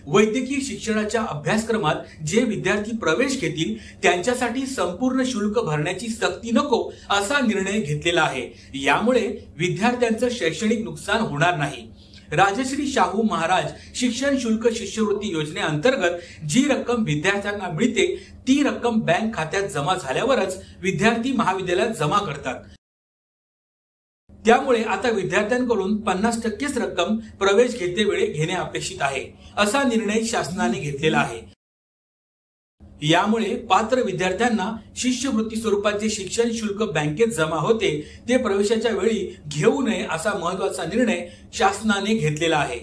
वैद्यकीय शिक्षणाच्या अभ्यासक्रमात जे विद्यार्थी प्रवेश घेतील त्यांच्यासाठी संपूर्ण शुल्क भरण्याची सक्ती नको असा निर्णय घेतलेला आहे। यामुळे विद्यार्थ्यांचं शैक्षणिक नुकसान होणार नाही। राजश्री शाहू महाराज शिक्षण शुल्क शिष्यवृत्ती योजनेअंतर्गत जी रक्कम विद्यार्थ्यांना मिळते ती रक्कम बँक खात्यात जमा झाल्यावरच विद्यार्थी महाविद्यालयात जमा करतात। त्यामुळे आता विद्यार्थ्यांकडून 50% रक्कम प्रवेश घेतेवेळी घेणे अपेक्षित आहे असा निर्णय शासनाने घेतलेला आहे। यामुळे पात्र विद्यार्थ्यांना शिष्यवृत्ती स्वरूपात जे शिक्षण शुल्क बँकेत जमा होते ते प्रवेशाच्या वेळी घेऊ नये असा महत्त्वाचा निर्णय शासनाने घेतलेला आहे।